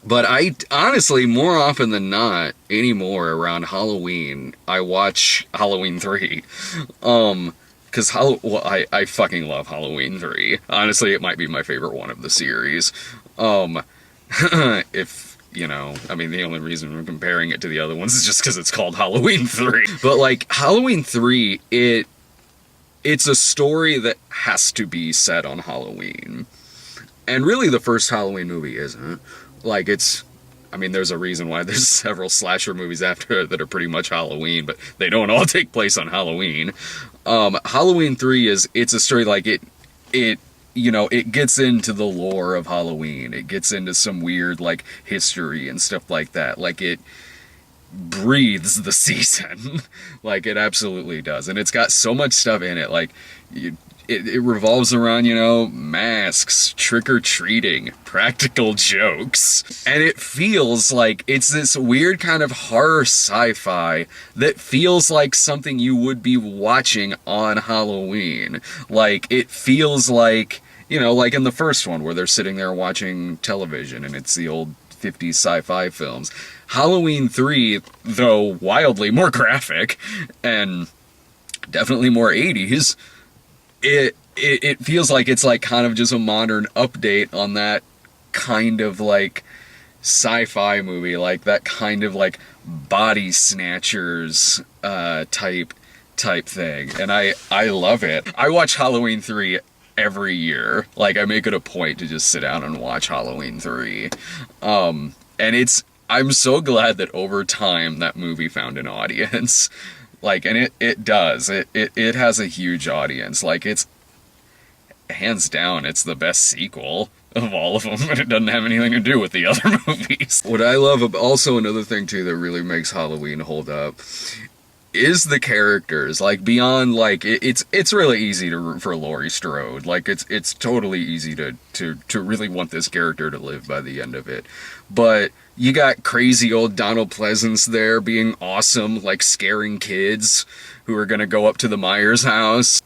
But I honestly, more often than not, anymore around Halloween, I watch Halloween 3. Because I fucking love Halloween 3. Honestly, it might be my favorite one of the series. Um, if, you know, I mean, the only reason we're comparing it to the other ones is just because it's called Halloween 3. But, like, Halloween 3, it's a story that has to be set on Halloween. And really, the first Halloween movie isn't. Like, it's. I mean, there's a reason why there's several slasher movies after it that are pretty much Halloween, but they don't all take place on Halloween. Halloween 3 is. It's a story like it. You know, it gets into the lore of Halloween. It gets into some weird, like, history and stuff like that. Like, it breathes the season. Like, it absolutely does. And it's got so much stuff in it. Like, it revolves around, you know, masks, trick-or-treating, practical jokes. And it feels like it's this weird kind of horror sci-fi that feels like something you would be watching on Halloween. Like, it feels like, you know, like in the first one where they're sitting there watching television and it's the old 50s sci-fi films. Halloween 3, though wildly more graphic and definitely more 80s, it feels like it's like kind of just a modern update on that kind of like sci-fi movie, like that kind of like body snatchers type thing. And I love it. I watch Halloween 3 every year. Like, I make it a point to just sit down and watch Halloween 3. And I'm so glad that over time that movie found an audience. Like, and it does. It has a huge audience. Like, it's hands down, it's the best sequel of all of them, but it doesn't have anything to do with the other movies. What I love, also another thing too that really makes Halloween hold up, is the characters. Like, beyond, like, it's really easy to root for Laurie Strode. Like, it's totally easy to really want this character to live by the end of it. But you got crazy old Donald Pleasance there being awesome, like scaring kids who are gonna go up to the Myers house.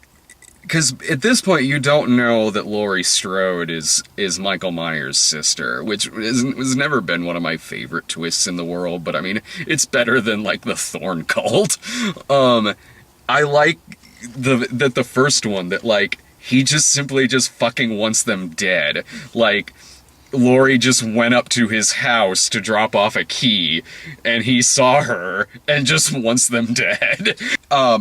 Because at this point, you don't know that Laurie Strode is Michael Myers' sister, which has never been one of my favorite twists in the world, but I mean, it's better than, like, the Thorn cult. I like that the first one, that, like, he just simply just fucking wants them dead. Like, Laurie just went up to his house to drop off a key, and he saw her, and just wants them dead.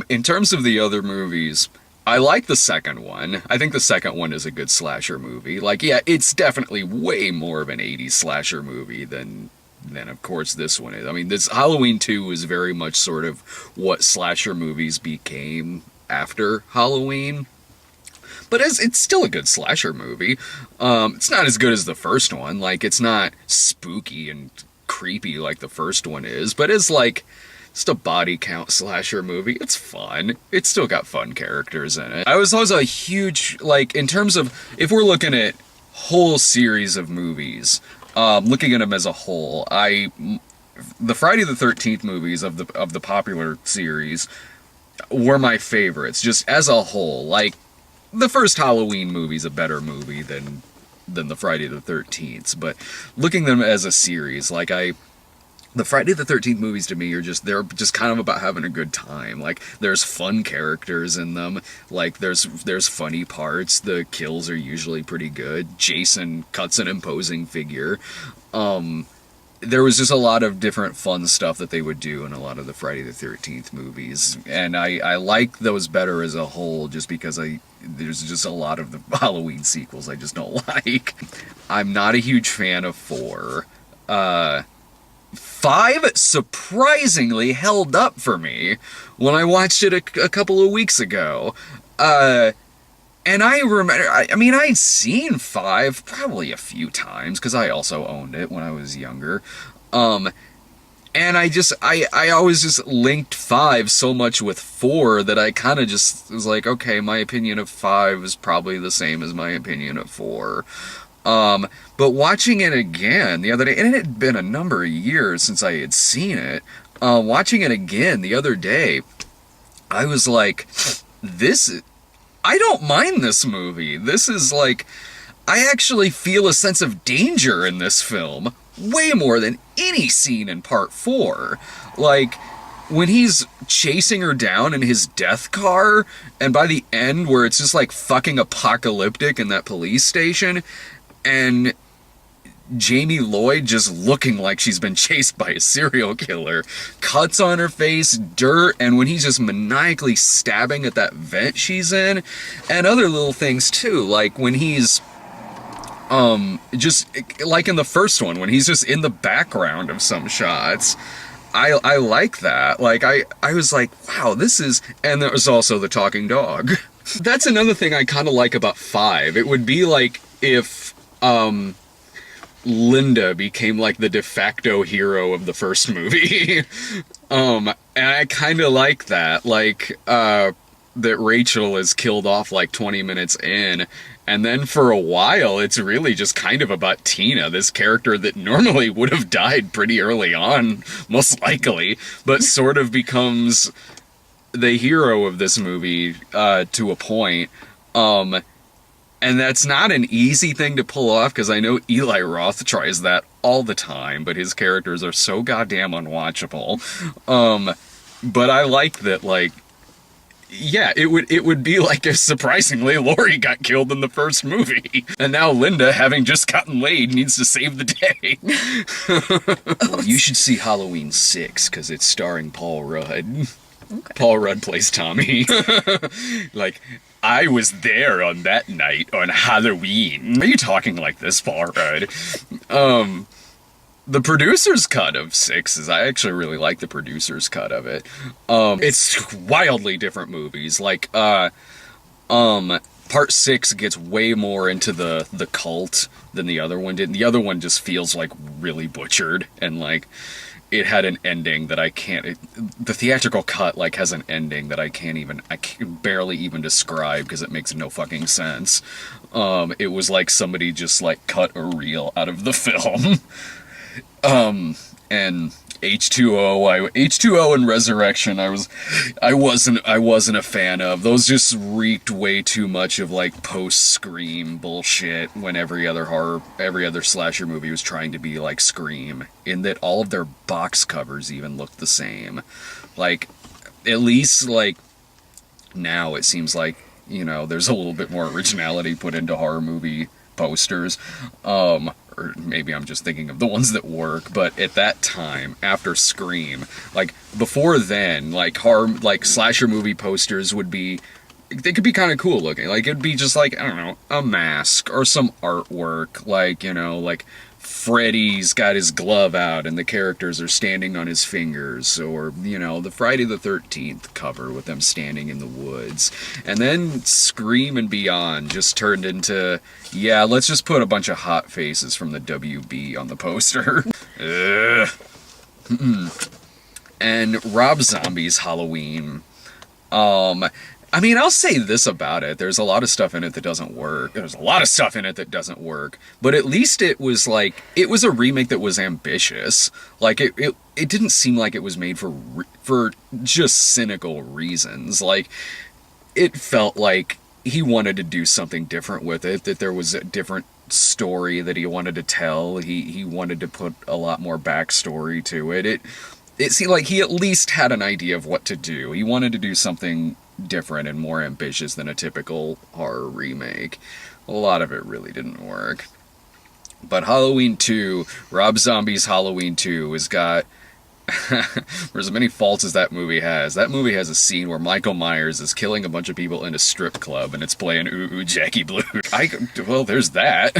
In terms of the other movies, I like the second one. I think the second one is a good slasher movie. Like, yeah, it's definitely way more of an 80s slasher movie than of course this one is. I mean, this Halloween 2 is very much sort of what slasher movies became after Halloween. But it's still a good slasher movie. It's not as good as the first one. Like, it's not spooky and creepy like the first one is, but it's like just a body count slasher movie. It's fun. It's still got fun characters in it. I was also a huge, like, in terms of, if we're looking at whole series of movies, looking at them as a whole, the Friday the 13th movies of the popular series were my favorites, just as a whole. Like, the first Halloween movie's a better movie than the Friday the 13th, but looking at them as a series, like, the Friday the 13th movies to me they're just kind of about having a good time. Like, there's fun characters in them. Like, there's funny parts. The kills are usually pretty good. Jason cuts an imposing figure. There was just a lot of different fun stuff that they would do in a lot of the Friday the 13th movies. And I like those better as a whole, just because there's just a lot of the Halloween sequels I just don't like. I'm not a huge fan of 4. 5 surprisingly held up for me when I watched it a couple of weeks ago. And I remember, I mean, I'd seen 5 probably a few times, because I also owned it when I was younger. And I always just linked 5 so much with 4 that I kind of just was like, okay, my opinion of 5 is probably the same as my opinion of 4. But watching it again the other day, and it had been a number of years since I had seen it, watching it again the other day, I was like, I don't mind this movie. This is like, I actually feel a sense of danger in this film way more than any scene in part 4. Like, when he's chasing her down in his death car, and by the end, where it's just like fucking apocalyptic in that police station, and Jamie Lloyd just looking like she's been chased by a serial killer, cuts on her face, dirt, and when he's just maniacally stabbing at that vent she's in, and other little things too, like when he's just like in the first one when he's just in the background of some shots. I like that. Like I was like, wow, this is, and there was also the talking dog. That's another thing I kind of like about 5. It would be like if Linda became like the de facto hero of the first movie. And I kind of like that. Like that Rachel is killed off like 20 minutes in, and then for a while it's really just kind of about Tina, this character that normally would have died pretty early on, most likely, but sort of becomes the hero of this movie to a point. And that's not an easy thing to pull off, because I know Eli Roth tries that all the time, but his characters are so goddamn unwatchable. But I like that, like, yeah, it would be like if surprisingly Laurie got killed in the first movie, and now Linda, having just gotten laid, needs to save the day. You should see Halloween 6 because it's starring Paul Rudd. Okay. Paul Rudd plays Tommy. Like, I was there on that night on Halloween. Why are you talking like this, Paul Rudd? The producer's cut of 6 is, I actually really like the producer's cut of it. It's wildly different movies. Like, part 6 gets way more into the cult than the other one did. The other one just feels like really butchered, and like it had an ending that I can't. The theatrical cut like has an ending that I can barely even describe because it makes no fucking sense. It was like somebody just like cut a reel out of the film. And H2O and Resurrection, I wasn't a fan of. Those just reeked way too much of like post-Scream bullshit when every other slasher movie was trying to be like Scream, in that all of their box covers even looked the same. Like, at least like now it seems like, you know, there's a little bit more originality put into horror movie posters. Or maybe I'm just thinking of the ones that work, but at that time, after Scream, like, before then, like, slasher movie posters would be, they could be kind of cool looking. Like, it'd be just like, I don't know, a mask, or some artwork, like, you know, like, Freddy's got his glove out and the characters are standing on his fingers, or, you know, the Friday the 13th cover with them standing in the woods. And then Scream and Beyond just turned into, yeah, let's just put a bunch of hot faces from the WB on the poster. And Rob Zombie's Halloween, I mean, I'll say this about it. There's a lot of stuff in it that doesn't work. There's a lot of stuff in it that doesn't work. But at least it was like, it was a remake that was ambitious. Like, it didn't seem like it was made for just cynical reasons. Like, it felt like he wanted to do something different with it, that there was a different story that he wanted to tell. He wanted to put a lot more backstory to it. It seemed like he at least had an idea of what to do. He wanted to do something different and more ambitious than a typical horror remake. A lot of it really didn't work. But Halloween 2, Rob Zombie's Halloween 2, has got, for as many faults as that movie has a scene where Michael Myers is killing a bunch of people in a strip club and it's playing Ooh Ooh Jackie Blue. Well, there's that.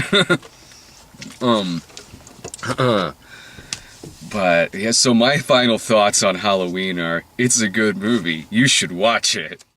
But yeah, so my final thoughts on Halloween are, it's a good movie. You should watch it.